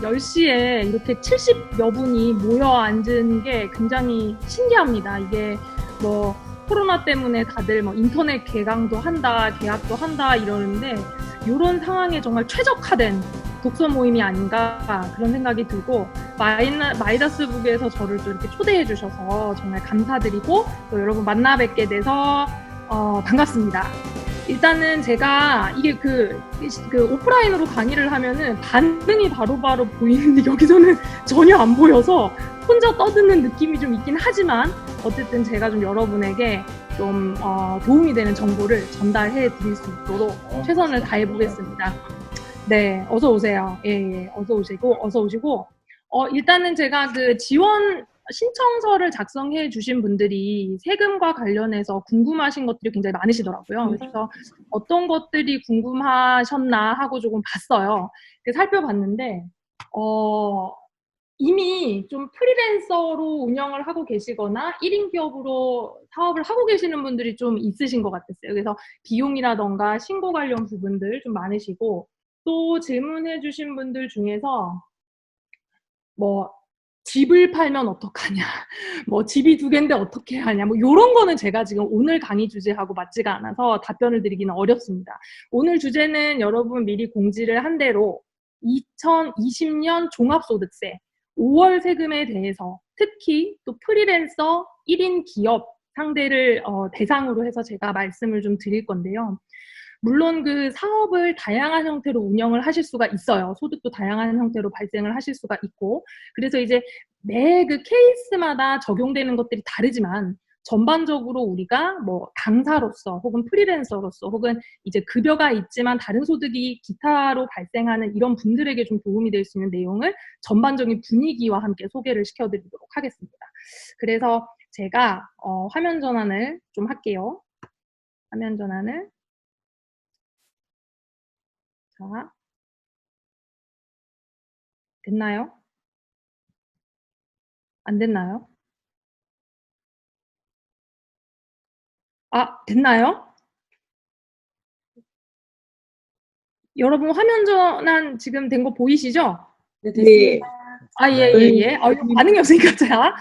10시에 이렇게 70여 분이 모여 앉은 게 굉장히 신기합니다. 이게 뭐 코로나 때문에 다들 뭐 인터넷 개강도 한다, 개학도 한다 이러는데 이런 상황에 정말 최적화된 독서 모임이 아닌가 그런 생각이 들고 마이다스북에서 저를 또 이렇게 초대해 주셔서 정말 감사드리고 또 여러분 만나 뵙게 돼서 반갑습니다. 일단은 제가 이게 그 오프라인으로 강의를 하면은 반응이 바로바로 보이는데 여기서는 전혀 안 보여서 혼자 떠드는 느낌이 좀 있긴 하지만 어쨌든 제가 좀 여러분에게 좀 도움이 되는 정보를 전달해 드릴 수 있도록 최선을 다해 보겠습니다. 네, 어서 오세요. 예, 어서 오시고 일단은 제가 그 지원 신청서를 작성해 주신 분들이 세금과 관련해서 궁금하신 것들이 굉장히 많으시더라고요. 그래서 어떤 것들이 궁금하셨나 하고 조금 봤어요. 살펴봤는데 이미 좀 프리랜서로 운영을 하고 계시거나 1인 기업으로 사업을 하고 계시는 분들이 좀 있으신 것 같았어요. 그래서 비용이라던가 신고 관련 부분들 좀 많으시고 또 질문해 주신 분들 중에서 뭐 집을 팔면 어떡하냐, 뭐 집이 2개인데 어떻게 하냐, 뭐 요런 거는 제가 지금 오늘 강의 주제하고 맞지가 않아서 답변을 드리기는 어렵습니다. 오늘 주제는 여러분 미리 공지를 한 대로 2020년 종합소득세 5월 세금에 대해서 특히 또 프리랜서 1인 기업 상대를 대상으로 해서 제가 말씀을 좀 드릴 건데요. 물론 그 사업을 다양한 형태로 운영을 하실 수가 있어요. 소득도 다양한 형태로 발생을 하실 수가 있고. 그래서 이제 매 그 케이스마다 적용되는 것들이 다르지만 전반적으로 우리가 뭐 당사로서 혹은 프리랜서로서 혹은 이제 급여가 있지만 다른 소득이 기타로 발생하는 이런 분들에게 좀 도움이 될 수 있는 내용을 전반적인 분위기와 함께 소개를 시켜드리도록 하겠습니다. 그래서 제가 화면 전환을 좀 할게요. 화면 전환을. 자, 됐나요? 안 됐나요? 아, 됐나요? 여러분 화면 전환 지금 된 거 보이시죠? 네, 됐습니다. 아, 예. 반응이 없으니까 자,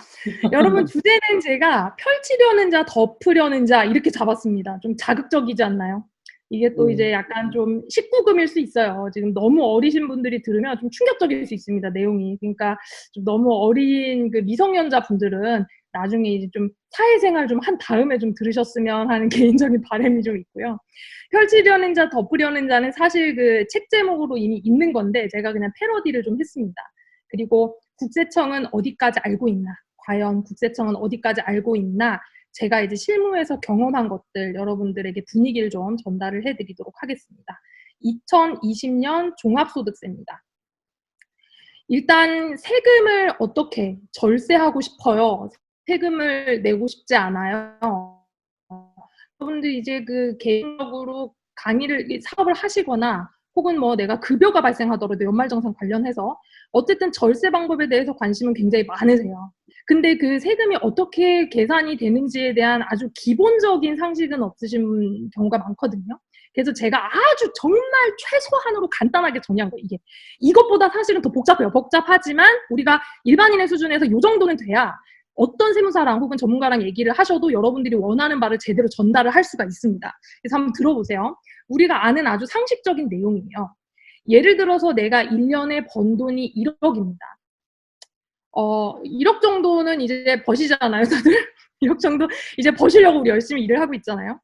여러분 주제는 제가 펼치려는 자, 덮으려는 자 이렇게 잡았습니다. 좀 자극적이지 않나요? 이게 또 이제 약간 좀 19금일 수 있어요. 지금 너무 어리신 분들이 들으면 좀 충격적일 수 있습니다, 내용이. 그러니까 좀 너무 어린 그 미성년자 분들은 나중에 이제 좀 사회생활 좀 한 다음에 좀 들으셨으면 하는 개인적인 바람이 좀 있고요. 펼치려는 자, 덮으려는 자는 사실 그 책 제목으로 이미 있는 건데 제가 그냥 패러디를 좀 했습니다. 그리고 국세청은 어디까지 알고 있나? 과연 국세청은 어디까지 알고 있나? 제가 이제 실무에서 경험한 것들 여러분들에게 분위기를 좀 전달을 해드리도록 하겠습니다. 2020년 종합소득세입니다. 일단 세금을 어떻게 절세하고 싶어요? 세금을 내고 싶지 않아요. 여러분들 이제 그 개인적으로 강의를 사업을 하시거나 혹은 뭐 내가 급여가 발생하더라도 연말정산 관련해서 어쨌든 절세 방법에 대해서 관심은 굉장히 많으세요. 근데 그 세금이 어떻게 계산이 되는지에 대한 아주 기본적인 상식은 없으신 경우가 많거든요. 그래서 제가 아주 정말 최소한으로 간단하게 정리한 거예요. 이게 이것보다 사실은 더 복잡해요. 복잡하지만 우리가 일반인의 수준에서 이 정도는 돼야 어떤 세무사랑 혹은 전문가랑 얘기를 하셔도 여러분들이 원하는 바를 제대로 전달을 할 수가 있습니다. 그래서 한번 들어보세요. 우리가 아는 아주 상식적인 내용이에요. 예를 들어서 내가 1년에 번 돈이 1억입니다. 1억 정도는 이제 버시잖아요, 다들. 1억 정도 이제 버시려고 우리 열심히 일을 하고 있잖아요.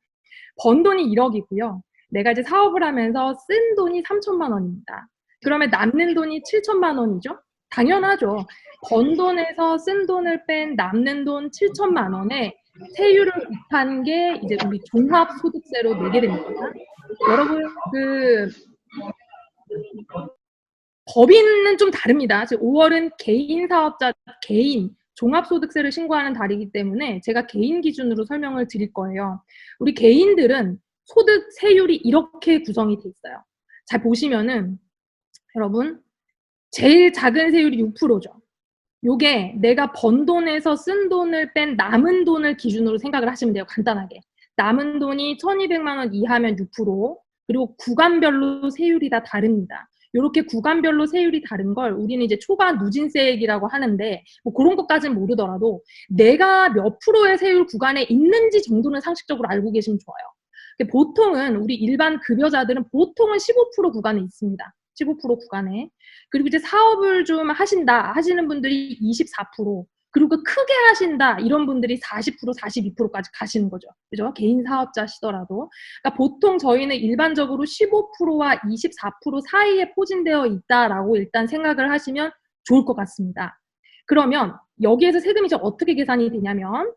번 돈이 1억이고요. 내가 이제 사업을 하면서 쓴 돈이 3천만 원입니다. 그러면 남는 돈이 7천만 원이죠? 당연하죠. 번 돈에서 쓴 돈을 뺀 남는 돈 7천만 원에 세율을 곱한 게 이제 우리 종합소득세로 내게 됩니다. 여러분, 법인은 좀 다릅니다. 5월은 개인 사업자, 개인, 종합소득세를 신고하는 달이기 때문에 제가 개인 기준으로 설명을 드릴 거예요. 우리 개인들은 소득 세율이 이렇게 구성이 돼 있어요. 잘 보시면은 여러분 제일 작은 세율이 6%죠. 요게 내가 번 돈에서 쓴 돈을 뺀 남은 돈을 기준으로 생각을 하시면 돼요. 간단하게. 남은 돈이 1,200만 원 이하면 6%, 그리고 구간별로 세율이 다 다릅니다. 요렇게 구간별로 세율이 다른 걸 우리는 이제 초과 누진세액이라고 하는데 뭐 그런 것까지는 모르더라도 내가 몇 프로의 세율 구간에 있는지 정도는 상식적으로 알고 계시면 좋아요. 보통은 우리 일반 급여자들은 보통은 15% 구간에 있습니다. 15% 구간에. 그리고 이제 사업을 좀 하시는 분들이 24%, 그리고 크게 하신다 이런 분들이 40%, 42%까지 가시는 거죠. 그죠? 개인 사업자시더라도. 그러니까 보통 저희는 일반적으로 15%와 24% 사이에 포진되어 있다라고 일단 생각을 하시면 좋을 것 같습니다. 그러면 여기에서 세금이 이제 어떻게 계산이 되냐면,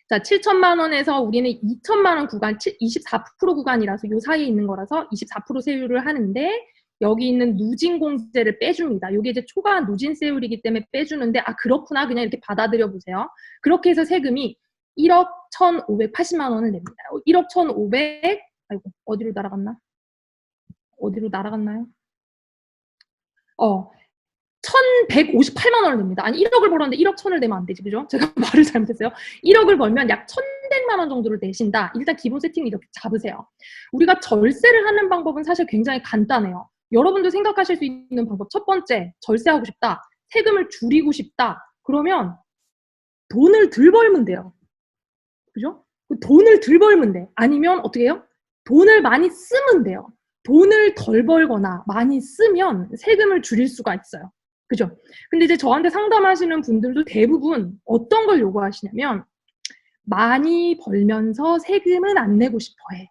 자, 7천만 원에서 우리는 2천만 원 구간, 24% 구간이라서 요 사이에 있는 거라서 24% 세율을 하는데, 여기 있는 누진공제를 빼줍니다. 이게 이제 초과 누진세율이기 때문에 빼주는데, 아, 그렇구나. 그냥 이렇게 받아들여 보세요. 그렇게 해서 세금이 1억 1,580만 원을 냅니다. 1억 1,500, 아이고, 어디로 날아갔나? 어디로 날아갔나요? 1,158만 원을 냅니다. 아니, 1억을 벌었는데 1억 1,000을 내면 안 되지, 그죠? 제가 말을 잘못했어요. 1억을 벌면 약 1,100만 원 정도를 내신다. 일단 기본 세팅 이렇게 잡으세요. 우리가 절세를 하는 방법은 사실 굉장히 간단해요. 여러분도 생각하실 수 있는 방법. 첫 번째, 절세하고 싶다. 세금을 줄이고 싶다. 그러면 돈을 덜 벌면 돼요. 그죠? 돈을 덜 벌면 돼. 아니면 어떻게 해요? 돈을 많이 쓰면 돼요. 돈을 덜 벌거나 많이 쓰면 세금을 줄일 수가 있어요. 그죠? 근데 이제 저한테 상담하시는 분들도 대부분 어떤 걸 요구하시냐면, 많이 벌면서 세금은 안 내고 싶어 해.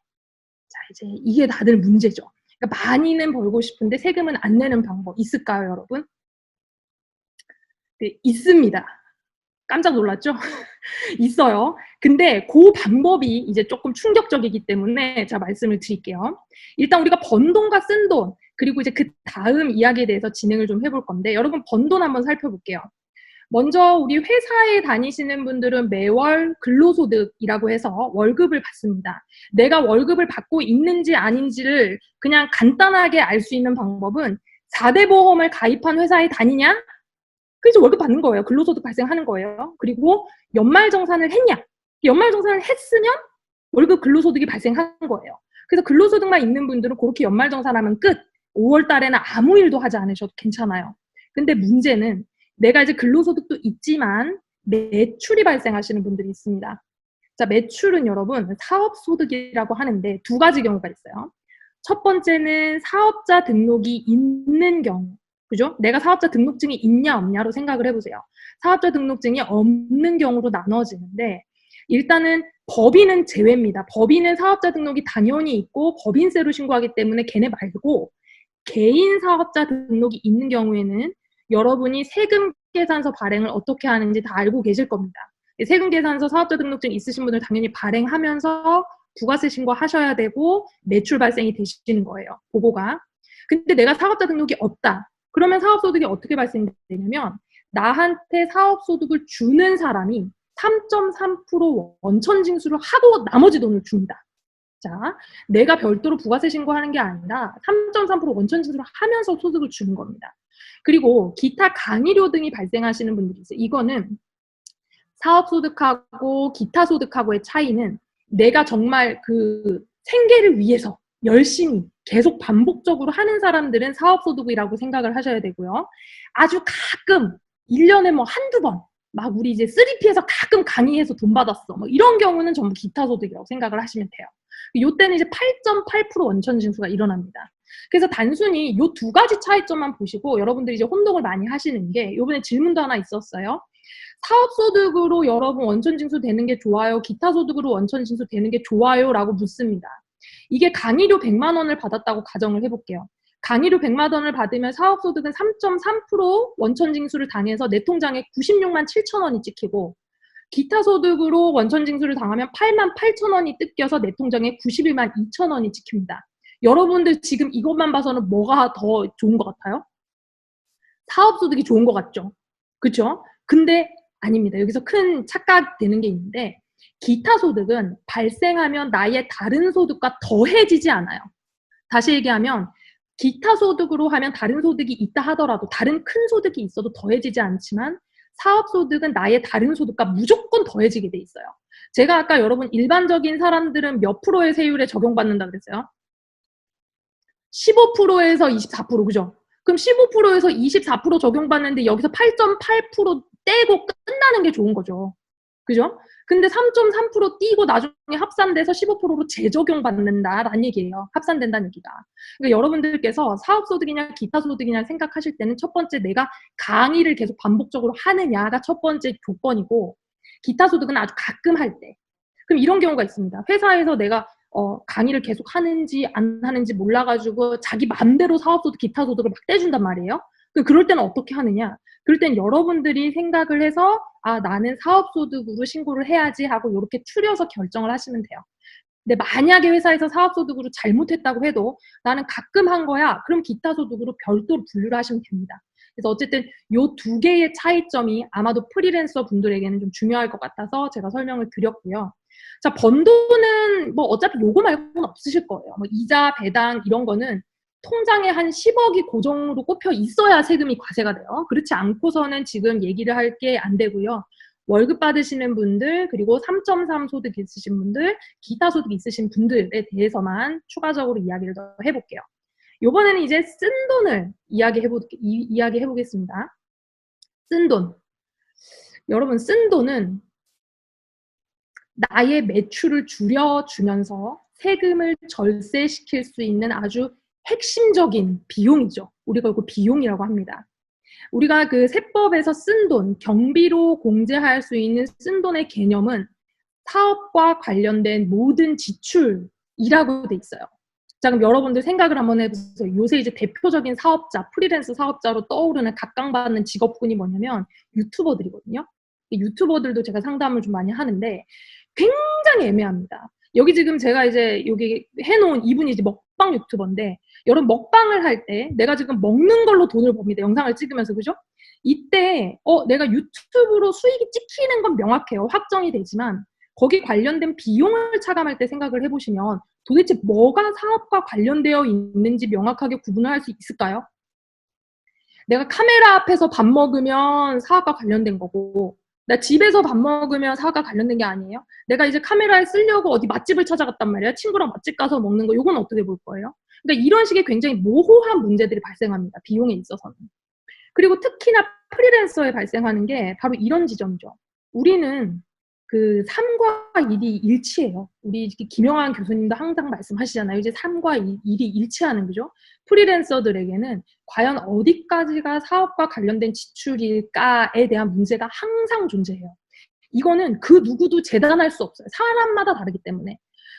자, 이제 이게 다들 문제죠. 그러니까 많이는 벌고 싶은데 세금은 안 내는 방법 있을까요, 여러분? 네, 있습니다. 깜짝 놀랐죠? 있어요. 근데 그 방법이 이제 조금 충격적이기 때문에 제가 말씀을 드릴게요. 일단 우리가 번 돈과 쓴 돈, 그리고 이제 그 다음 이야기에 대해서 진행을 좀 해볼 건데, 여러분 번 돈 한번 살펴볼게요. 먼저 우리 회사에 다니시는 분들은 매월 근로소득이라고 해서 월급을 받습니다. 내가 월급을 받고 있는지 아닌지를 그냥 간단하게 알 수 있는 방법은 4대 보험을 가입한 회사에 다니냐? 그래서 월급 받는 거예요. 근로소득 발생하는 거예요. 그리고 연말정산을 했냐? 연말정산을 했으면 월급 근로소득이 발생한 거예요. 그래서 근로소득만 있는 분들은 그렇게 연말정산하면 끝. 5월 달에는 아무 일도 하지 않으셔도 괜찮아요. 근데 문제는 내가 이제 근로소득도 있지만 매출이 발생하시는 분들이 있습니다. 자, 매출은 여러분 사업소득이라고 하는데 두 가지 경우가 있어요. 첫 번째는 사업자 등록이 있는 경우. 그죠? 내가 사업자 등록증이 있냐 없냐로 생각을 해보세요. 사업자 등록증이 없는 경우로 나눠지는데, 일단은 법인은 제외입니다. 법인은 사업자 등록이 당연히 있고 법인세로 신고하기 때문에 걔네 말고, 개인 사업자 등록이 있는 경우에는 여러분이 세금계산서 발행을 어떻게 하는지 다 알고 계실 겁니다. 세금계산서 사업자 등록증 있으신 분들 당연히 발행하면서 부가세 신고하셔야 되고 매출 발생이 되시는 거예요. 그거가. 근데 내가 사업자 등록이 없다. 그러면 사업소득이 어떻게 발생되냐면, 나한테 사업소득을 주는 사람이 3.3% 원천징수를 하고 나머지 돈을 줍니다. 자, 내가 별도로 부가세 신고하는 게 아니라 3.3% 원천징수를 하면서 소득을 주는 겁니다. 그리고 기타 강의료 등이 발생하시는 분들이 있어요. 이거는 사업소득하고 기타 소득하고의 차이는, 내가 정말 그 생계를 위해서 열심히 계속 반복적으로 하는 사람들은 사업소득이라고 생각을 하셔야 되고요. 아주 가끔 1년에 뭐 한두 번 막 우리 이제 3P에서 가끔 강의해서 돈 받았어, 뭐 이런 경우는 전부 기타 소득이라고 생각을 하시면 돼요. 요때는 이제 8.8% 원천 징수가 일어납니다. 그래서 단순히 요 두 가지 차이점만 보시고 여러분들이 이제 혼동을 많이 하시는 게, 요번에 질문도 하나 있었어요. 사업소득으로 여러분 원천징수 되는 게 좋아요? 기타 소득으로 원천징수 되는 게 좋아요? 라고 묻습니다. 이게 강의료 100만 원을 받았다고 가정을 해볼게요. 강의료 100만 원을 받으면 사업소득은 3.3% 원천징수를 당해서 내 통장에 96만 7천 원이 찍히고, 기타 소득으로 원천징수를 당하면 8만 8천 원이 뜯겨서 내 통장에 91만 2천 원이 찍힙니다. 여러분들 지금 이것만 봐서는 뭐가 더 좋은 것 같아요? 사업소득이 좋은 것 같죠? 그렇죠? 근데 아닙니다. 여기서 큰 착각되는 게 있는데, 기타 소득은 발생하면 나의 다른 소득과 더해지지 않아요. 다시 얘기하면, 기타 소득으로 하면 다른 소득이 있다 하더라도, 다른 큰 소득이 있어도 더해지지 않지만, 사업소득은 나의 다른 소득과 무조건 더해지게 돼 있어요. 제가 아까 여러분 일반적인 사람들은 몇 프로의 세율에 적용받는다 그랬어요? 15%에서 24%, 그죠? 그럼 15%에서 24% 적용받는데 여기서 8.8% 떼고 끝나는 게 좋은 거죠. 그죠? 근데 3.3% 띄고 나중에 합산돼서 15%로 재적용받는다라는 얘기예요. 합산된다는 얘기가. 그러니까 여러분들께서 사업소득이냐 기타소득이냐 생각하실 때는 첫 번째 내가 강의를 계속 반복적으로 하느냐가 첫 번째 조건이고, 기타소득은 아주 가끔 할 때. 그럼 이런 경우가 있습니다. 회사에서 내가 강의를 계속 하는지 안 하는지 몰라가지고 자기 맘대로 사업소득, 기타소득을 막 떼준단 말이에요. 그럴 때는 어떻게 하느냐? 그럴 땐 여러분들이 생각을 해서 나는 사업소득으로 신고를 해야지 하고 이렇게 추려서 결정을 하시면 돼요. 근데 만약에 회사에서 사업소득으로 잘못했다고 해도 나는 가끔 한 거야. 그럼 기타소득으로 별도로 분류를 하시면 됩니다. 그래서 어쨌든 요 두 개의 차이점이 아마도 프리랜서 분들에게는 좀 중요할 것 같아서 제가 설명을 드렸고요. 자, 번 돈은 뭐 어차피 요거 말고는 없으실 거예요. 뭐 이자, 배당 이런 거는 통장에 한 10억이 고정으로 꼽혀 있어야 세금이 과세가 돼요. 그렇지 않고서는 지금 얘기를 할 게 안 되고요. 월급 받으시는 분들, 그리고 3.3 소득 있으신 분들, 기타 소득 있으신 분들에 대해서만 추가적으로 이야기를 더 해볼게요. 요번에는 이제 쓴 돈을 이야기해보겠습니다. 쓴 돈. 여러분, 쓴 돈은 나의 매출을 줄여주면서 세금을 절세시킬 수 있는 아주 핵심적인 비용이죠. 우리가 이거 비용이라고 합니다. 우리가 그 세법에서 쓴 돈, 경비로 공제할 수 있는 쓴 돈의 개념은 사업과 관련된 모든 지출이라고 돼 있어요. 자, 그럼 여러분들 생각을 한번 해보세요. 요새 이제 대표적인 사업자, 프리랜서 사업자로 떠오르는 각광받는 직업군이 뭐냐면 유튜버들이거든요. 유튜버들도 제가 상담을 좀 많이 하는데 굉장히 애매합니다. 여기 지금 제가 이제 여기 해놓은 이분이 이제 먹방 유튜버인데, 여러분 먹방을 할 때 내가 지금 먹는 걸로 돈을 법니다. 영상을 찍으면서, 그죠? 이때 내가 유튜브로 수익이 찍히는 건 명확해요. 확정이 되지만 거기 관련된 비용을 차감할 때 생각을 해보시면 도대체 뭐가 사업과 관련되어 있는지 명확하게 구분을 할 수 있을까요? 내가 카메라 앞에서 밥 먹으면 사업과 관련된 거고, 나 집에서 밥 먹으면 사업과 관련된 게 아니에요? 내가 이제 카메라에 쓰려고 어디 맛집을 찾아갔단 말이야. 친구랑 맛집 가서 먹는 거, 이건 어떻게 볼 거예요? 그러니까 이런 식의 굉장히 모호한 문제들이 발생합니다. 비용에 있어서는. 그리고 특히나 프리랜서에 발생하는 게 바로 이런 지점이죠. 우리는 그 삶과 일이 일치해요. 우리 김영환 교수님도 항상 말씀하시잖아요. 이제 삶과 일이 일치하는 거죠. 프리랜서들에게는 과연 어디까지가 사업과 관련된 지출일까에 대한 문제가 항상 존재해요. 이거는 그 누구도 재단할 수 없어요. 사람마다 다르기 때문에.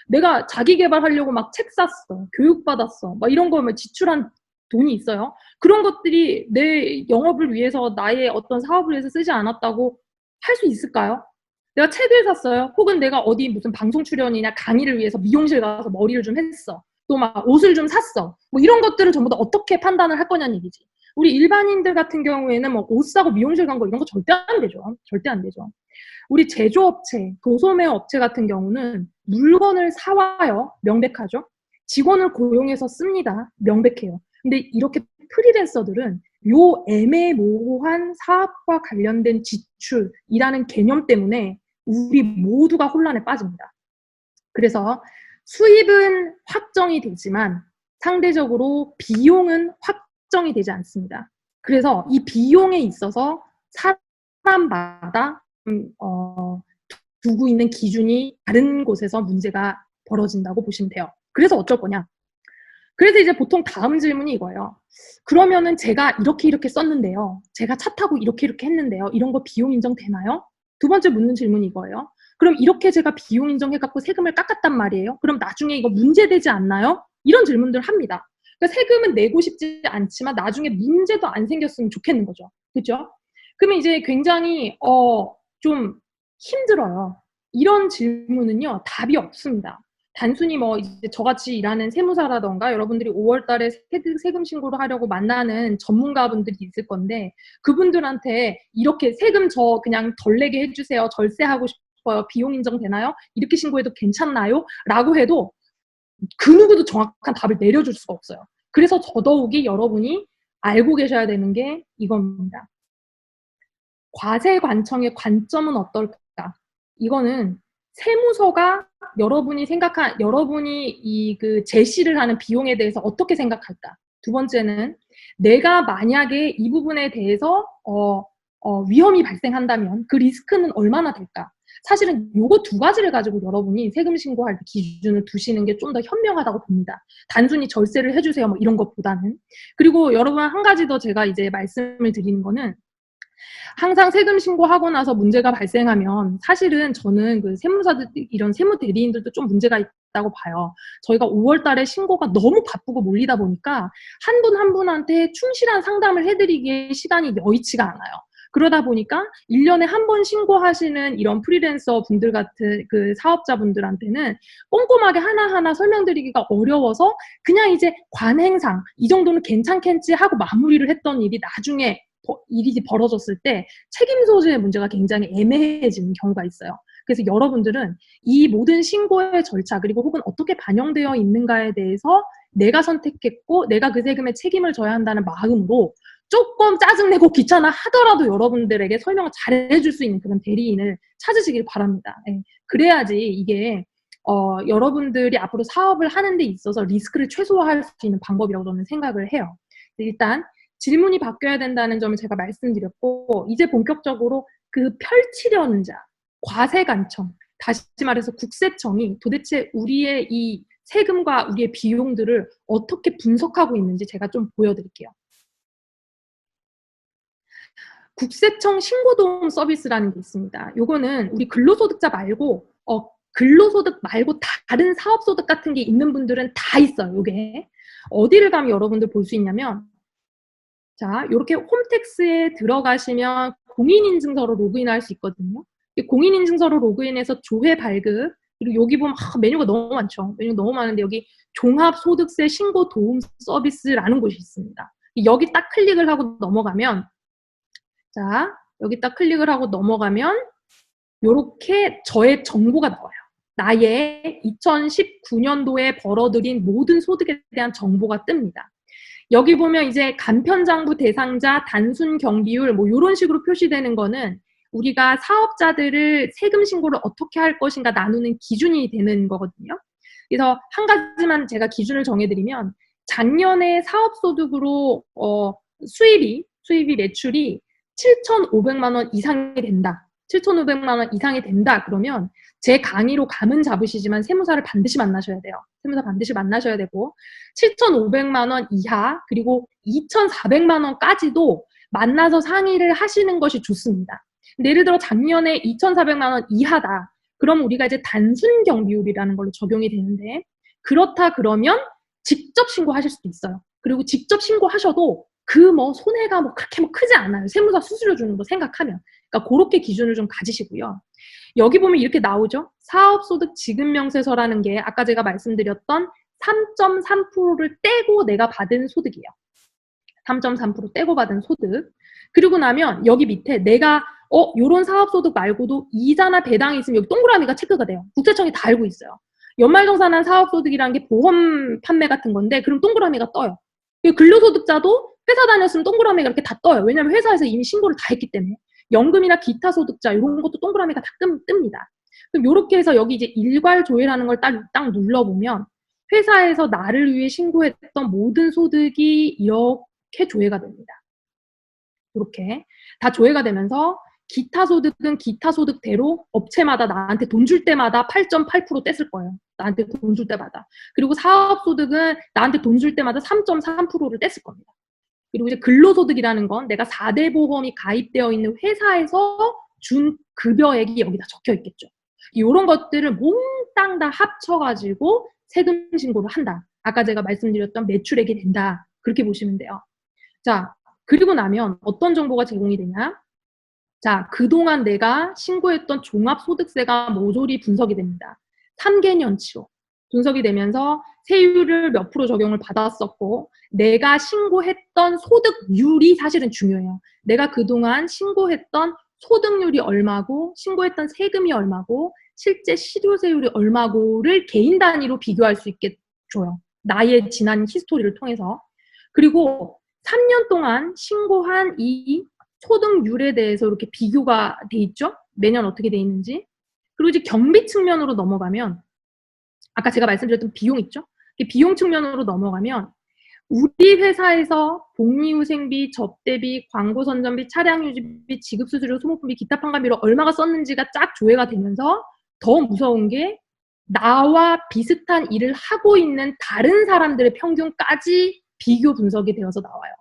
내가 자기 개발하려고 막 책 샀어, 교육 받았어, 막 이런 거면 지출한 돈이 있어요. 그런 것들이 내 영업을 위해서, 나의 어떤 사업을 위해서 쓰지 않았다고 할 수 있을까요? 내가 책을 샀어요. 혹은 내가 어디 무슨 방송 출연이나 강의를 위해서 미용실 가서 머리를 좀 했어. 또 막 옷을 좀 샀어. 뭐 이런 것들을 전부 다 어떻게 판단을 할 거냐는 얘기지. 우리 일반인들 같은 경우에는 뭐 옷 사고 미용실 간 거 이런 거 절대 안 되죠. 절대 안 되죠. 우리 제조업체, 도소매 업체 같은 경우는 물건을 사와요. 명백하죠. 직원을 고용해서 씁니다. 명백해요. 근데 이렇게 프리랜서들은 요 애매모호한 사업과 관련된 지출이라는 개념 때문에 우리 모두가 혼란에 빠집니다. 그래서 수입은 확정이 되지만 상대적으로 비용은 확정이 되지 않습니다. 그래서 이 비용에 있어서 사람마다 두고 있는 기준이 다른 곳에서 문제가 벌어진다고 보시면 돼요. 그래서 어쩔 거냐? 그래서 이제 보통 다음 질문이 이거예요. 그러면은 제가 이렇게 썼는데요. 제가 차 타고 이렇게 했는데요. 이런 거 비용 인정 되나요? 두 번째 묻는 질문이 이거예요. 그럼 이렇게 제가 비용 인정해갖고 세금을 깎았단 말이에요. 그럼 나중에 이거 문제되지 않나요? 이런 질문들을 합니다. 그러니까 세금은 내고 싶지 않지만 나중에 문제도 안 생겼으면 좋겠는 거죠. 그렇죠? 그러면 이제 굉장히 좀 힘들어요. 이런 질문은요, 답이 없습니다. 단순히 뭐 이제 저같이 일하는 세무사라던가 여러분들이 5월 달에 세금 신고를 하려고 만나는 전문가분들이 있을 건데, 그분들한테 이렇게 세금 저 그냥 덜 내게 해주세요. 절세하고 싶어요. 비용 인정 되나요? 이렇게 신고해도 괜찮나요? 라고 해도 그 누구도 정확한 답을 내려줄 수가 없어요. 그래서 더더욱이 여러분이 알고 계셔야 되는 게 이겁니다. 과세 관청의 관점은 어떨까? 이거는 세무서가 여러분이 그 제시를 하는 비용에 대해서 어떻게 생각할까? 두 번째는 내가 만약에 이 부분에 대해서 위험이 발생한다면 그 리스크는 얼마나 될까? 사실은 요거 두 가지를 가지고 여러분이 세금 신고할 때 기준을 두시는 게 좀 더 현명하다고 봅니다. 단순히 절세를 해주세요 뭐 이런 것보다는. 그리고 여러분 한 가지 더 제가 이제 말씀을 드리는 거는 항상 세금 신고하고 나서 문제가 발생하면 사실은 저는 그 세무사들 이런 세무 대리인들도 좀 문제가 있다고 봐요. 저희가 5월 달에 신고가 너무 바쁘고 몰리다 보니까 한 분 한 분한테 충실한 상담을 해드리기에 시간이 여의치가 않아요. 그러다 보니까 1년에 한 번 신고하시는 이런 프리랜서 분들 같은 그 사업자분들한테는 꼼꼼하게 하나하나 설명드리기가 어려워서 그냥 이제 관행상 이 정도는 괜찮겠지 하고 마무리를 했던 일이 나중에 일이 벌어졌을 때 책임 소재의 문제가 굉장히 애매해지는 경우가 있어요. 그래서 여러분들은 이 모든 신고의 절차 그리고 혹은 어떻게 반영되어 있는가에 대해서 내가 선택했고 내가 그 세금에 책임을 져야 한다는 마음으로 조금 짜증내고 귀찮아 하더라도 여러분들에게 설명을 잘해줄 수 있는 그런 대리인을 찾으시길 바랍니다. 예. 그래야지 이게 여러분들이 앞으로 사업을 하는 데 있어서 리스크를 최소화할 수 있는 방법이라고 저는 생각을 해요. 일단 질문이 바뀌어야 된다는 점을 제가 말씀드렸고 이제 본격적으로 그 펼치려는 자, 과세관청, 다시 말해서 국세청이 도대체 우리의 이 세금과 우리의 비용들을 어떻게 분석하고 있는지 제가 좀 보여드릴게요. 국세청 신고도움 서비스라는 게 있습니다. 요거는 우리 근로소득자 말고 근로소득 말고 다른 사업소득 같은 게 있는 분들은 다 있어요. 요게 어디를 가면 여러분들 볼 수 있냐면 자, 이렇게 홈택스에 들어가시면 공인인증서로 로그인할 수 있거든요. 공인인증서로 로그인해서 조회 발급, 그리고 여기 보면 메뉴가 너무 많죠. 메뉴가 너무 많은데 여기 종합소득세 신고 도움 서비스라는 곳이 있습니다. 여기 딱 클릭을 하고 넘어가면 자, 여기 딱 클릭을 하고 넘어가면 이렇게 저의 정보가 나와요. 나의 2019년도에 벌어들인 모든 소득에 대한 정보가 뜹니다. 여기 보면 이제 간편장부 대상자 단순 경비율 뭐 이런 식으로 표시되는 거는 우리가 사업자들을 세금 신고를 어떻게 할 것인가 나누는 기준이 되는 거거든요. 그래서 한 가지만 제가 기준을 정해드리면 작년에 사업소득으로 수입이 매출이 7,500만 원 이상이 된다. 7,500만 원 이상이 된다. 그러면 제 강의로 감은 잡으시지만 세무사를 반드시 만나셔야 돼요. 세무사 반드시 만나셔야 되고 7,500만 원 이하 그리고 2,400만 원까지도 만나서 상의를 하시는 것이 좋습니다. 근데 예를 들어 작년에 2,400만 원 이하다. 그럼 우리가 이제 단순 경비율이라는 걸로 적용이 되는데 그렇다 그러면 직접 신고하실 수도 있어요. 그리고 직접 신고하셔도 그 손해가 그렇게 크지 않아요. 세무사 수수료 주는 거 생각하면. 그러니까 그렇게 기준을 좀 가지시고요. 여기 보면 이렇게 나오죠. 사업소득 지급명세서라는 게 아까 제가 말씀드렸던 3.3%를 떼고 내가 받은 소득이에요. 3.3% 떼고 받은 소득. 그리고 나면 여기 밑에 내가 요런 사업소득 말고도 이자나 배당이 있으면 여기 동그라미가 체크가 돼요. 국세청이 다 알고 있어요. 연말정산한 사업소득이라는 게 보험 판매 같은 건데 그럼 동그라미가 떠요. 근로소득자도 회사 다녔으면 동그라미가 이렇게 다 떠요. 왜냐하면 회사에서 이미 신고를 다 했기 때문에. 연금이나 기타 소득자 이런 것도 동그라미가 다 뜹니다. 그럼 이렇게 해서 여기 이제 일괄 조회라는 걸 딱 눌러보면 회사에서 나를 위해 신고했던 모든 소득이 이렇게 조회가 됩니다. 이렇게 다 조회가 되면서 기타 소득은 기타 소득대로 업체마다 나한테 돈 줄 때마다 8.8% 뗐을 거예요. 나한테 돈 줄 때마다. 그리고 사업소득은 나한테 돈 줄 때마다 3.3%를 뗐을 겁니다. 그리고 이제 근로소득이라는 건 내가 4대 보험이 가입되어 있는 회사에서 준 급여액이 여기다 적혀 있겠죠. 이런 것들을 몽땅 다 합쳐가지고 세금 신고를 한다. 아까 제가 말씀드렸던 매출액이 된다. 그렇게 보시면 돼요. 자, 그리고 나면 어떤 정보가 제공이 되냐? 자, 그동안 내가 신고했던 종합소득세가 모조리 분석이 됩니다. 3개년치로 분석이 되면서 세율을 몇 프로 적용을 받았었고 내가 신고했던 소득률이 사실은 중요해요. 내가 그동안 신고했던 소득률이 얼마고 신고했던 세금이 얼마고 실제 실효세율이 얼마고를 개인 단위로 비교할 수 있게 줘요. 나의 지난 히스토리를 통해서. 그리고 3년 동안 신고한 이 소득률에 대해서 이렇게 비교가 돼 있죠. 매년 어떻게 돼 있는지. 그리고 이제 경비 측면으로 넘어가면 아까 제가 말씀드렸던 비용 있죠? 비용 측면으로 넘어가면 우리 회사에서 복리후생비, 접대비, 광고 선전비, 차량 유지비, 지급수수료, 소모품비, 기타 판관비로 얼마가 썼는지가 쫙 조회가 되면서 더 무서운 게 나와 비슷한 일을 하고 있는 다른 사람들의 평균까지 비교 분석이 되어서 나와요.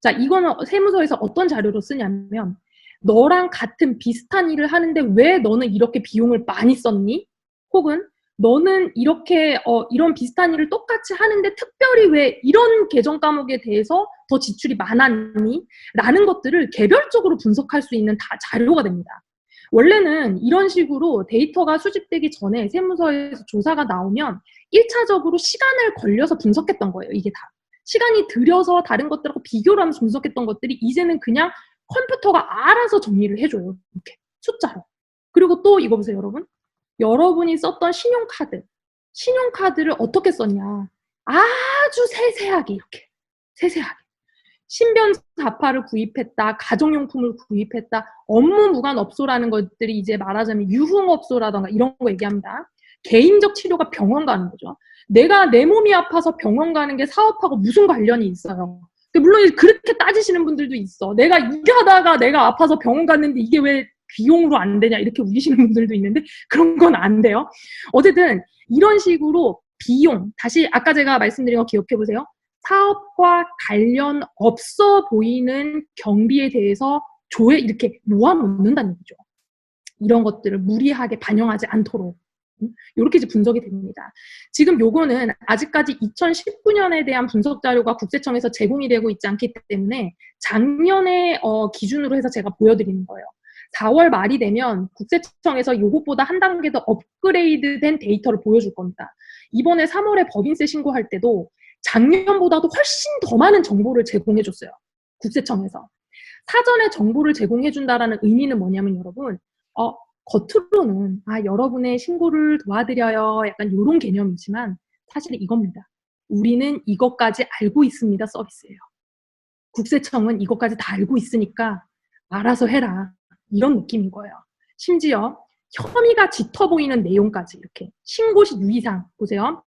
자, 이거는 세무서에서 어떤 자료로 쓰냐면 너랑 같은 비슷한 일을 하는데 왜 너는 이렇게 비용을 많이 썼니? 혹은 너는 이렇게 이런 비슷한 일을 똑같이 하는데 특별히 왜 이런 계정 과목에 대해서 더 지출이 많았니? 라는 것들을 개별적으로 분석할 수 있는 다 자료가 됩니다. 원래는 이런 식으로 데이터가 수집되기 전에 세무서에서 조사가 나오면 1차적으로 시간을 걸려서 분석했던 거예요. 이게 다. 시간이 들여서 다른 것들하고 비교를 하면서 분석했던 것들이 이제는 그냥 컴퓨터가 알아서 정리를 해줘요. 이렇게 숫자로. 그리고 또 이거 보세요, 여러분. 여러분이 썼던 신용카드를 어떻게 썼냐. 아주 세세하게 이렇게. 세세하게. 신변자파를 구입했다, 가정용품을 구입했다, 업무 무관업소라는 것들이 이제 말하자면 유흥업소라던가 이런 거 얘기합니다. 개인적 치료가 병원 가는 거죠. 내가 내 몸이 아파서 병원 가는 게 사업하고 무슨 관련이 있어요. 물론 그렇게 따지시는 분들도 있어. 내가 이게 하다가 내가 아파서 병원 갔는데 이게 왜 비용으로 안 되냐 이렇게 우기시는 분들도 있는데 그런 건 안 돼요. 어쨌든 이런 식으로 비용, 다시 아까 제가 말씀드린 거 기억해 보세요. 사업과 관련 없어 보이는 경비에 대해서 조회 이렇게 모아놓는다는 거죠. 이런 것들을 무리하게 반영하지 않도록. 이렇게 이제 분석이 됩니다. 지금 요거는 아직까지 2019년에 대한 분석 자료가 국세청에서 제공이 되고 있지 않기 때문에 작년에 기준으로 해서 제가 보여드리는 거예요. 4월 말이 되면 국세청에서 이것보다 한 단계 더 업그레이드된 데이터를 보여줄 겁니다. 이번에 3월에 법인세 신고할 때도 작년보다도 훨씬 더 많은 정보를 제공해줬어요. 국세청에서. 사전에 정보를 제공해준다라는 의미는 뭐냐면 여러분, 겉으로는 여러분의 신고를 도와드려요. 약간 이런 개념이지만 사실은 이겁니다. 우리는 이것까지 알고 있습니다. 서비스예요. 국세청은 이것까지 다 알고 있으니까 알아서 해라. 이런 느낌인 거예요. 심지어 혐의가 짙어 보이는 내용까지 이렇게 신고시 유의사항 보세요.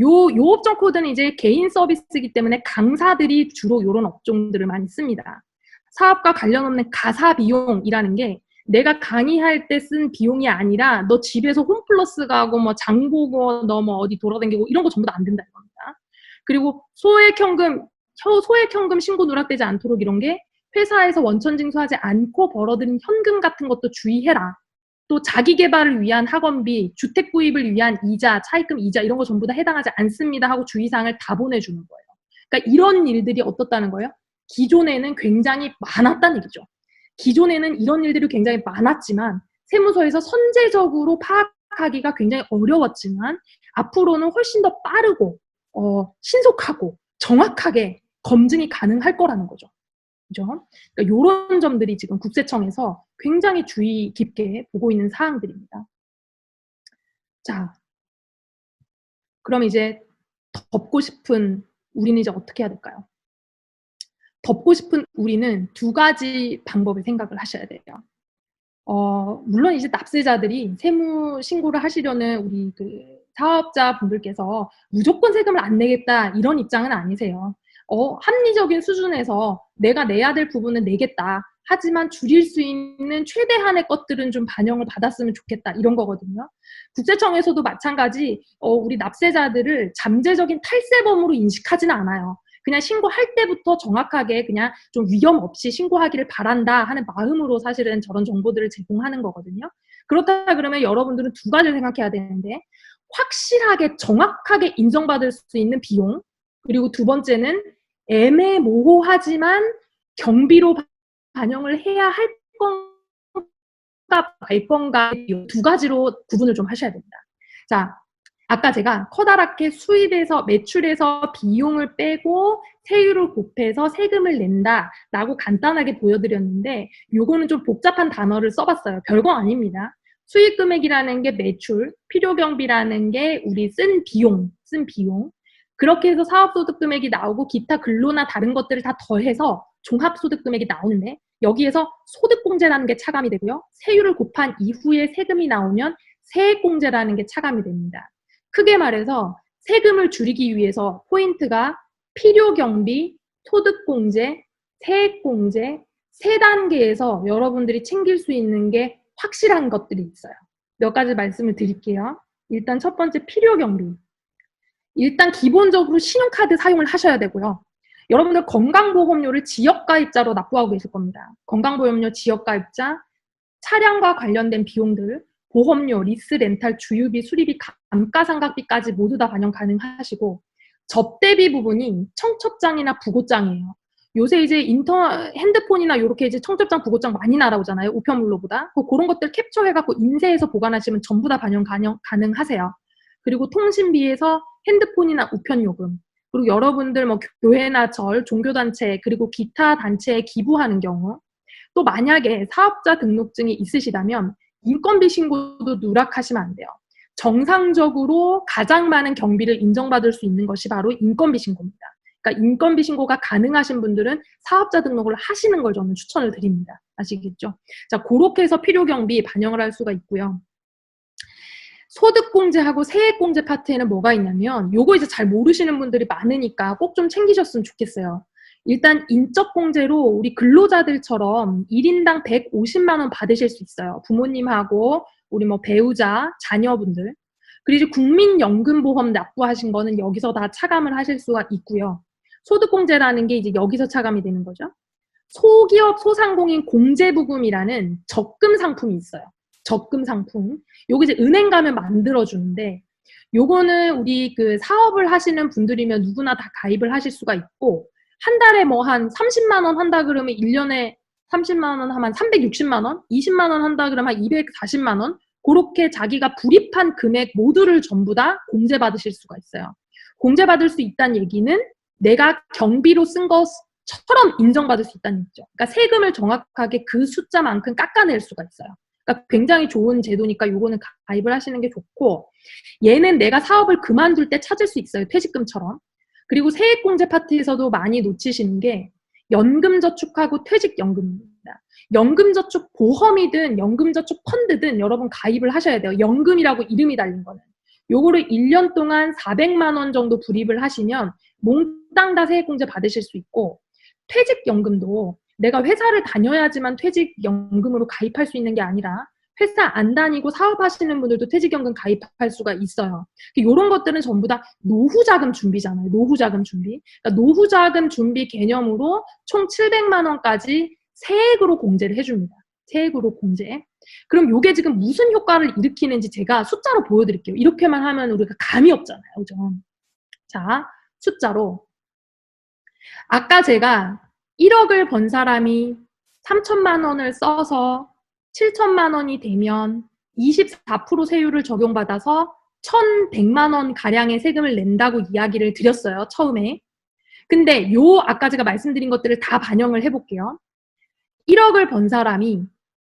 요 업종 코드는 이제 개인 서비스이기 때문에 강사들이 주로 이런 업종들을 많이 씁니다. 사업과 관련 없는 가사 비용이라는 게 내가 강의할 때 쓴 비용이 아니라 너 집에서 홈플러스 가고 뭐 장 보고 너 뭐 어디 돌아다니고 이런 거 전부 다 안 된다는 겁니다. 그리고 소액현금 신고 누락되지 않도록 이런 게 회사에서 원천 징수하지 않고 벌어들인 현금 같은 것도 주의해라. 또 자기 개발을 위한 학원비, 주택 구입을 위한 이자, 차입금 이자 이런 거 전부 다 해당하지 않습니다 하고 주의사항을 다 보내주는 거예요. 그러니까 이런 일들이 어떻다는 거예요? 기존에는 굉장히 많았다는 얘기죠. 기존에는 이런 일들이 굉장히 많았지만 세무서에서 선제적으로 파악하기가 굉장히 어려웠지만 앞으로는 훨씬 더 빠르고 신속하고 정확하게 검증이 가능할 거라는 거죠. 그죠? 그러니까 이런 점들이 지금 국세청에서 굉장히 주의 깊게 보고 있는 사항들입니다. 자, 그럼 이제 덮고 싶은 우리는 이제 어떻게 해야 될까요? 덮고 싶은 우리는 두 가지 방법을 생각을 하셔야 돼요. 물론 이제 납세자들이 세무 신고를 하시려는 우리 그 사업자분들께서 무조건 세금을 안 내겠다 이런 입장은 아니세요. 합리적인 수준에서 내가 내야 될 부분은 내겠다. 하지만 줄일 수 있는 최대한의 것들은 좀 반영을 받았으면 좋겠다. 이런 거거든요. 국세청에서도 마찬가지 우리 납세자들을 잠재적인 탈세범으로 인식하지는 않아요. 그냥 신고할 때부터 정확하게 그냥 좀 위험 없이 신고하기를 바란다 하는 마음으로 사실은 저런 정보들을 제공하는 거거든요. 그렇다 그러면 여러분들은 두 가지를 생각해야 되는데 확실하게 정확하게 인정받을 수 있는 비용 그리고 두 번째는 애매모호하지만 경비로 반영을 해야 할 건가 말 건가 두 가지로 구분을 좀 하셔야 됩니다. 자, 아까 제가 커다랗게 수입에서 매출에서 비용을 빼고 세율을 곱해서 세금을 낸다라고 간단하게 보여드렸는데 요거는 좀 복잡한 단어를 써봤어요. 별거 아닙니다. 수익 금액이라는 게 매출, 필요경비라는 게 우리 쓴 비용. 그렇게 해서 사업소득 금액이 나오고 기타 근로나 다른 것들을 다 더해서 종합소득 금액이 나오는데 여기에서 소득공제라는 게 차감이 되고요. 세율을 곱한 이후에 세금이 나오면 세액공제라는 게 차감이 됩니다. 크게 말해서 세금을 줄이기 위해서 포인트가 필요경비, 소득공제, 세액공제, 세 단계에서 여러분들이 챙길 수 있는 게 확실한 것들이 있어요. 몇 가지 말씀을 드릴게요. 일단 첫 번째 필요경비. 일단 기본적으로 신용카드 사용을 하셔야 되고요. 여러분들 건강보험료를 지역가입자로 납부하고 계실 겁니다. 건강보험료 지역가입자, 차량과 관련된 비용들, 보험료, 리스, 렌탈, 주유비, 수리비, 감가상각비까지 모두 다 반영 가능하시고 접대비 부분이 청첩장이나 부고장이에요. 요새 이제 핸드폰이나 이렇게 이제 청첩장, 부고장 많이 날아오잖아요. 우편물로보다. 그런 것들 캡처해갖고 인쇄해서 보관하시면 전부 다 반영 가능하세요. 그리고 통신비에서 핸드폰이나 우편요금, 그리고 여러분들 뭐 교회나 절, 종교단체, 그리고 기타 단체에 기부하는 경우, 또 만약에 사업자 등록증이 있으시다면 인건비 신고도 누락하시면 안 돼요. 정상적으로 가장 많은 경비를 인정받을 수 있는 것이 바로 인건비 신고입니다. 그러니까 인건비 신고가 가능하신 분들은 사업자 등록을 하시는 걸 저는 추천을 드립니다. 아시겠죠? 자, 그렇게 해서 필요경비 반영을 할 수가 있고요. 소득공제하고 세액공제 파트에는 뭐가 있냐면 요거 이제 잘 모르시는 분들이 많으니까 꼭 좀 챙기셨으면 좋겠어요. 일단 인적공제로 우리 근로자들처럼 1인당 150만 원 받으실 수 있어요. 부모님하고 우리 뭐 배우자, 자녀분들. 그리고 국민연금보험 납부하신 거는 여기서 다 차감을 하실 수가 있고요. 소득공제라는 게 이제 여기서 차감이 되는 거죠. 소기업 소상공인 공제부금이라는 적금 상품이 있어요. 적금 상품. 요거 이제 은행 가면 만들어주는데, 요거는 우리 그 사업을 하시는 분들이면 누구나 다 가입을 하실 수가 있고, 한 달에 뭐 한 30만 원 한다 그러면 1년에 30만 원 하면 360만 원, 20만 원 한다 그러면 한 240만 원, 그렇게 자기가 불입한 금액 모두를 전부 다 공제받으실 수가 있어요. 공제받을 수 있다는 얘기는 내가 경비로 쓴 것처럼 인정받을 수 있다는 얘기죠. 그러니까 세금을 정확하게 그 숫자만큼 깎아낼 수가 있어요. 그러니까 굉장히 좋은 제도니까 요거는 가입을 하시는 게 좋고, 얘는 내가 사업을 그만둘 때 찾을 수 있어요. 퇴직금처럼. 그리고 세액공제 파트에서도 많이 놓치시는 게 연금저축하고 퇴직연금입니다. 연금저축 보험이든 연금저축 펀드든 여러분 가입을 하셔야 돼요. 연금이라고 이름이 달린 거는. 요거를 1년 동안 400만 원 정도 불입을 하시면 몽땅 다 세액공제 받으실 수 있고, 퇴직연금도 내가 회사를 다녀야지만 퇴직연금으로 가입할 수 있는 게 아니라 회사 안 다니고 사업하시는 분들도 퇴직연금 가입할 수가 있어요. 이런 것들은 전부 다 노후자금 준비잖아요. 노후자금 준비. 그러니까 노후자금 준비 개념으로 총 700만 원까지 세액으로 공제를 해줍니다. 세액으로 공제. 그럼 이게 지금 무슨 효과를 일으키는지 제가 숫자로 보여드릴게요. 이렇게만 하면 우리가 감이 없잖아요. 그죠? 자, 숫자로. 아까 제가 1억을 번 사람이 3천만 원을 써서 7천만 원이 되면 24% 세율을 적용받아서 1,100만 원 가량의 세금을 낸다고 이야기를 드렸어요. 처음에. 근데 아까 제가 말씀드린 것들을 다 반영을 해볼게요. 1억을 번 사람이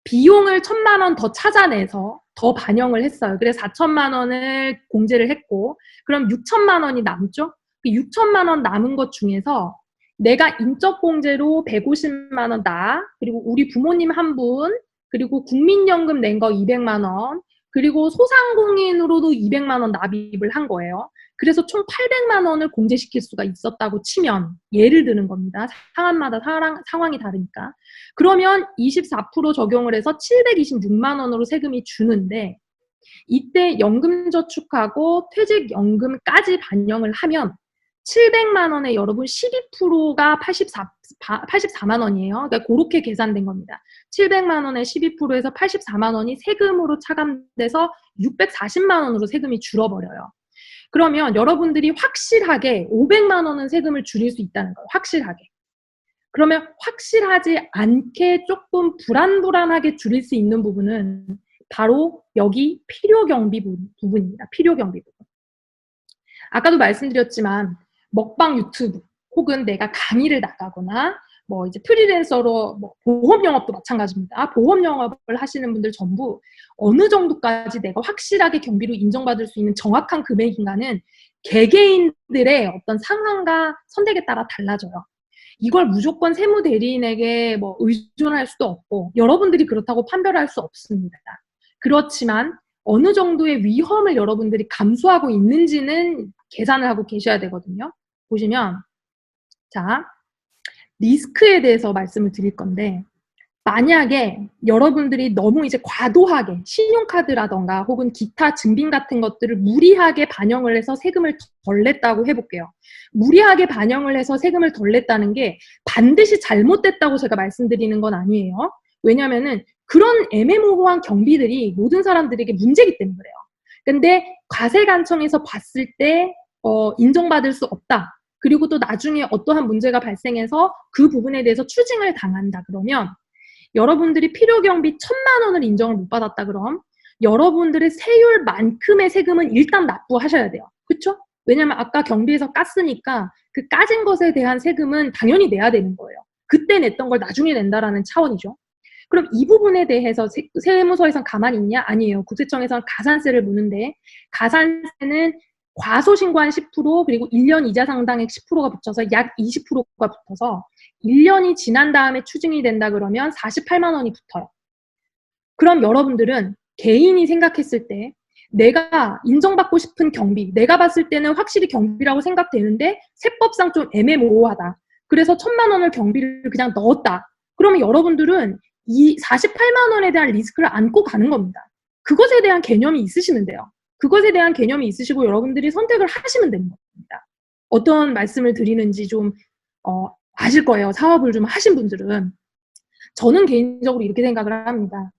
비용을 1,000만 원 더 찾아내서 더 반영을 했어요. 그래서 4천만 원을 공제를 했고, 그럼 6천만 원이 남죠? 6천만 원 남은 것 중에서 내가 인적공제로 150만 원 나, 그리고 우리 부모님 한 분, 그리고 국민연금 낸 거 200만 원, 그리고 소상공인으로도 200만 원 납입을 한 거예요. 그래서 총 800만 원을 공제시킬 수가 있었다고 치면, 예를 드는 겁니다. 상황마다 상황이 다르니까. 그러면 24% 적용을 해서 726만 원으로 세금이 주는데, 이때 연금저축하고 퇴직연금까지 반영을 하면 700만 원에 여러분 12%가 84만 원이에요. 그러니까 그렇게 계산된 겁니다. 700만 원에 12%에서 84만 원이 세금으로 차감돼서 640만 원으로 세금이 줄어버려요. 그러면 여러분들이 확실하게 500만 원은 세금을 줄일 수 있다는 거예요. 확실하게. 그러면 확실하지 않게 조금 불안불안하게 줄일 수 있는 부분은 바로 여기 필요경비 부분입니다. 필요경비 부분. 아까도 말씀드렸지만 먹방 유튜브 혹은 내가 강의를 나가거나 뭐 이제 프리랜서로 뭐 보험 영업도 마찬가지입니다. 보험 영업을 하시는 분들 전부 어느 정도까지 내가 확실하게 경비로 인정받을 수 있는 정확한 금액인가는 개개인들의 어떤 상황과 선택에 따라 달라져요. 이걸 무조건 세무 대리인에게 뭐 의존할 수도 없고 여러분들이 그렇다고 판별할 수 없습니다. 그렇지만 어느 정도의 위험을 여러분들이 감수하고 있는지는 계산을 하고 계셔야 되거든요. 보시면 자, 리스크에 대해서 말씀을 드릴 건데 만약에 여러분들이 너무 이제 과도하게 신용카드라던가 혹은 기타 증빙 같은 것들을 무리하게 반영을 해서 세금을 덜 냈다고 해볼게요. 무리하게 반영을 해서 세금을 덜 냈다는 게 반드시 잘못됐다고 제가 말씀드리는 건 아니에요. 왜냐면은 그런 애매모호한 경비들이 모든 사람들에게 문제이기 때문에 그래요. 근데 과세관청에서 봤을 때 인정받을 수 없다. 그리고 또 나중에 어떠한 문제가 발생해서 그 부분에 대해서 추징을 당한다 그러면 여러분들이 필요경비 1,000만 원을 인정을 못 받았다 그럼 여러분들의 세율만큼의 세금은 일단 납부하셔야 돼요. 그렇죠? 왜냐면 아까 경비에서 깠으니까 그 까진 것에 대한 세금은 당연히 내야 되는 거예요. 그때 냈던 걸 나중에 낸다라는 차원이죠. 그럼 이 부분에 대해서 세무서에선 가만히 있냐? 아니에요. 국세청에서는 가산세를 묻는데 가산세는 과소신고한 10% 그리고 1년 이자 상당액 10%가 붙여서 약 20%가 붙어서 1년이 지난 다음에 추징이 된다 그러면 48만 원이 붙어요. 그럼 여러분들은 개인이 생각했을 때 내가 인정받고 싶은 경비, 내가 봤을 때는 확실히 경비라고 생각되는데 세법상 좀 애매모호하다. 그래서 1,000만 원을 경비를 그냥 넣었다. 그러면 여러분들은 이 48만 원에 대한 리스크를 안고 가는 겁니다. 그것에 대한 개념이 있으시면 돼요. 그것에 대한 개념이 있으시고 여러분들이 선택을 하시면 되는 겁니다. 어떤 말씀을 드리는지 좀 아실 거예요. 사업을 좀 하신 분들은. 저는 개인적으로 이렇게 생각을 합니다.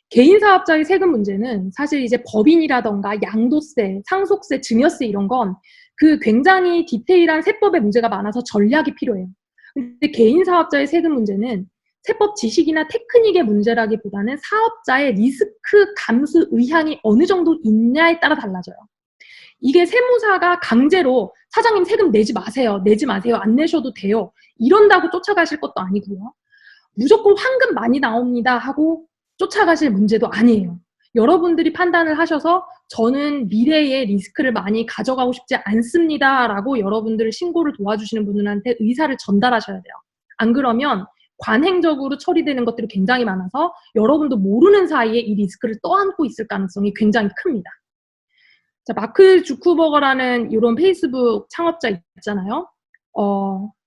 개인 사업자의 세금 문제는 사실 이제 법인이라던가 양도세, 상속세, 증여세 이런 건 그 굉장히 디테일한 세법의 문제가 많아서 전략이 필요해요. 근데 개인 사업자의 세금 문제는 세법 지식이나 테크닉의 문제라기보다는 사업자의 리스크 감수 의향이 어느 정도 있냐에 따라 달라져요. 이게 세무사가 강제로 사장님 세금 내지 마세요. 내지 마세요. 안 내셔도 돼요. 이런다고 쫓아가실 것도 아니고요. 무조건 황금 많이 나옵니다 하고 쫓아가실 문제도 아니에요. 여러분들이 판단을 하셔서 저는 미래에 리스크를 많이 가져가고 싶지 않습니다 라고 여러분들을 신고를 도와주시는 분들한테 의사를 전달하셔야 돼요. 안 그러면 관행적으로 처리되는 것들이 굉장히 많아서 여러분도 모르는 사이에 이 리스크를 떠안고 있을 가능성이 굉장히 큽니다. 자, 마크 주크버거라는 이런 페이스북 창업자 있잖아요.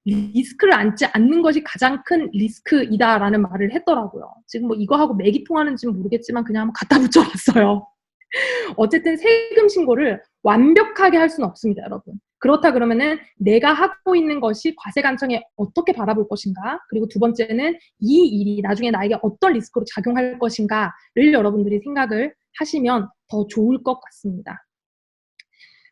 리스크를 안지 않는 것이 가장 큰 리스크이다라는 말을 했더라고요. 지금 뭐 이거하고 맥이 통하는지는 모르겠지만 그냥 한번 갖다 붙여봤어요. 어쨌든 세금 신고를 완벽하게 할 수는 없습니다, 여러분. 그렇다 그러면은 내가 하고 있는 것이 과세관청에 어떻게 바라볼 것인가, 그리고 두 번째는 이 일이 나중에 나에게 어떤 리스크로 작용할 것인가를 여러분들이 생각을 하시면 더 좋을 것 같습니다.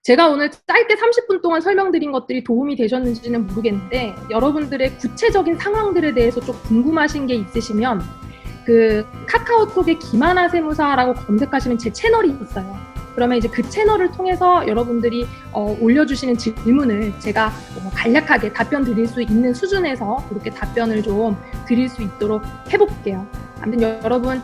제가 오늘 짧게 30분 동안 설명드린 것들이 도움이 되셨는지는 모르겠는데 여러분들의 구체적인 상황들에 대해서 좀 궁금하신 게 있으시면 그 카카오톡에 김하나 세무사라고 검색하시면 제 채널이 있어요. 그러면 이제 그 채널을 통해서 여러분들이 올려주시는 질문을 제가 간략하게 답변 드릴 수 있는 수준에서 그렇게 답변을 좀 드릴 수 있도록 해볼게요. 아무튼 여러분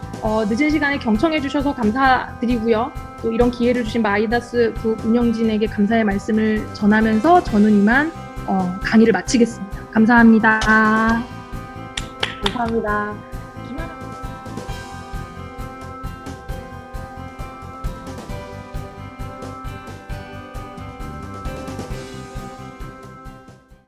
늦은 시간에 경청해 주셔서 감사드리고요. 또 이런 기회를 주신 마이다스 부 운영진에게 감사의 말씀을 전하면서 저는 이만 강의를 마치겠습니다. 감사합니다. 감사합니다.